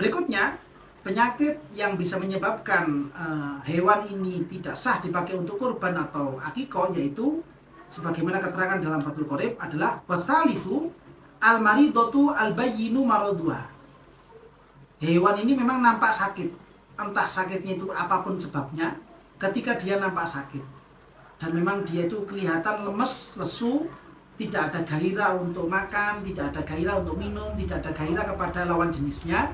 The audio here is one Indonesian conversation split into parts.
Berikutnya, penyakit yang bisa menyebabkan hewan ini tidak sah dipakai untuk kurban atau akikoh, yaitu sebagaimana keterangan dalam Fathul Qorib adalah wasalisu al-maridotu al-bayyinu maroduha. Hewan ini memang nampak sakit, entah sakitnya itu apapun sebabnya. Ketika dia nampak sakit dan memang dia itu kelihatan lemes, lesu, tidak ada gairah untuk makan, tidak ada gairah untuk minum, tidak ada gairah kepada lawan jenisnya,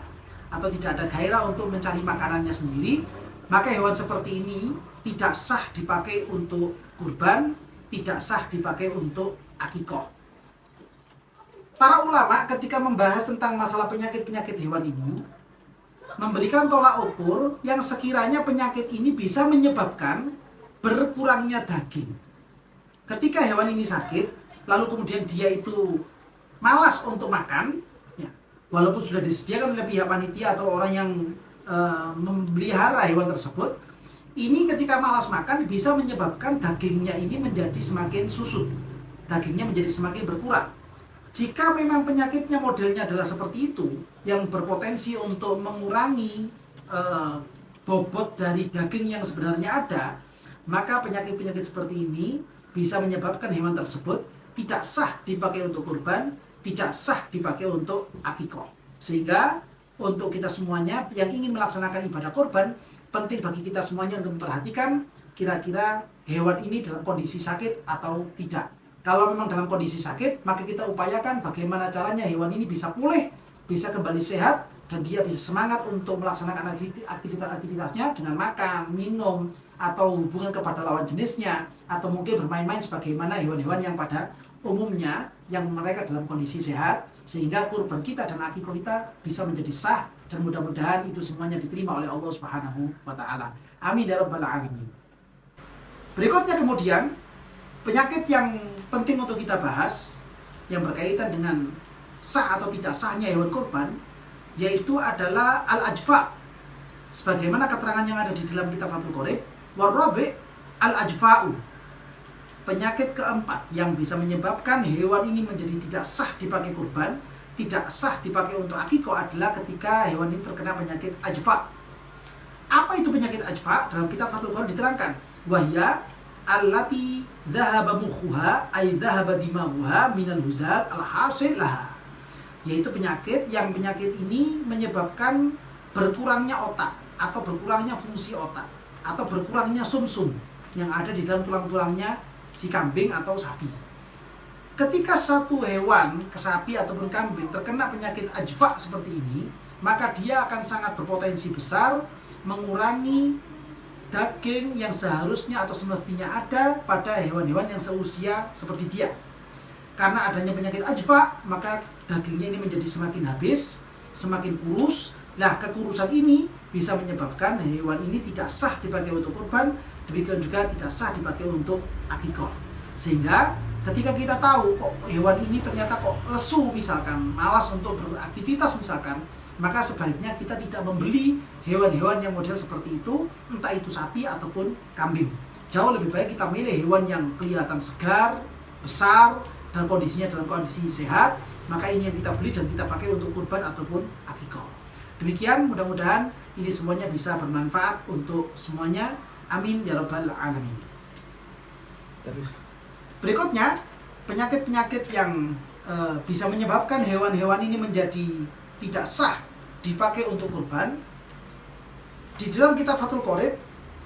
atau tidak ada gairah untuk mencari makanannya sendiri, maka hewan seperti ini tidak sah dipakai untuk kurban, tidak sah dipakai untuk akikoh. Para ulama ketika membahas tentang masalah penyakit-penyakit hewan ini memberikan tolak ukur yang sekiranya penyakit ini bisa menyebabkan berkurangnya daging. Ketika hewan ini sakit, lalu kemudian dia itu malas untuk makan, ya, walaupun sudah disediakan oleh pihak panitia atau orang yang memelihara hewan tersebut, ini ketika malas makan bisa menyebabkan dagingnya ini menjadi semakin susut, dagingnya menjadi semakin berkurang. Jika memang penyakitnya modelnya adalah seperti itu, yang berpotensi untuk mengurangi bobot dari daging yang sebenarnya ada, maka penyakit-penyakit seperti ini bisa menyebabkan hewan tersebut tidak sah dipakai untuk kurban, tidak sah dipakai untuk akikoh. Sehingga untuk kita semuanya yang ingin melaksanakan ibadah kurban, penting bagi kita semuanya untuk memperhatikan kira-kira hewan ini dalam kondisi sakit atau tidak. Kalau memang dalam kondisi sakit, maka kita upayakan bagaimana caranya hewan ini bisa pulih, bisa kembali sehat, dan dia bisa semangat untuk melaksanakan aktivitas-aktivitasnya dengan makan, minum, atau hubungan kepada lawan jenisnya, atau mungkin bermain-main sebagaimana hewan-hewan yang pada umumnya yang mereka dalam kondisi sehat, sehingga kurban kita dan akikoh kita bisa menjadi sah, dan mudah-mudahan itu semuanya diterima oleh Allah Subhanahu wa Ta'ala. Amin ya rabbal alamin. Berikutnya kemudian penyakit yang penting untuk kita bahas yang berkaitan dengan sah atau tidak sahnya hewan kurban, yaitu adalah al-ajfa. Sebagaimana keterangan yang ada di dalam kitab Fathul Qorib, warrabi al-ajfa'u. Penyakit keempat yang bisa menyebabkan hewan ini menjadi tidak sah dipakai kurban, tidak sah dipakai untuk akikoh adalah ketika hewan ini terkena penyakit ajfa. Apa itu penyakit ajfa? Dalam kitab Fathul Qorib diterangkan, wahya allati dhahaba mukhuha ay dhahaba dimaguha minal huzal al-hasil laha. Yaitu penyakit ini menyebabkan berkurangnya otak atau berkurangnya fungsi otak atau berkurangnya sumsum yang ada di dalam tulang-tulangnya si kambing atau sapi. Ketika satu hewan, sapi ataupun kambing terkena penyakit ajfa seperti ini, maka dia akan sangat berpotensi besar mengurangi daging yang seharusnya atau semestinya ada pada hewan-hewan yang seusia seperti dia. Karena adanya penyakit ajfa, maka dagingnya ini menjadi semakin habis, semakin kurus. Nah, kekurusan ini bisa menyebabkan hewan ini tidak sah dipakai untuk kurban, demikian juga tidak sah dipakai untuk akikoh. Sehingga ketika kita tahu kok hewan ini ternyata kok lesu misalkan, malas untuk beraktivitas misalkan, maka sebaiknya kita tidak membeli hewan-hewan yang model seperti itu, entah itu sapi ataupun kambing. Jauh lebih baik kita milih hewan yang kelihatan segar, besar, dan kondisinya dalam kondisi sehat, maka ini yang kita beli dan kita pakai untuk kurban ataupun akikoh. Demikian, mudah-mudahan ini semuanya bisa bermanfaat untuk semuanya. Amin ya rabbal alamin. Berikutnya, penyakit-penyakit yang bisa menyebabkan hewan-hewan ini menjadi tidak sah dipakai untuk kurban. Di dalam kitab Fathul Qorib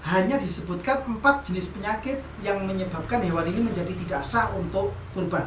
hanya disebutkan 4 jenis penyakit yang menyebabkan hewan ini menjadi tidak sah untuk kurban.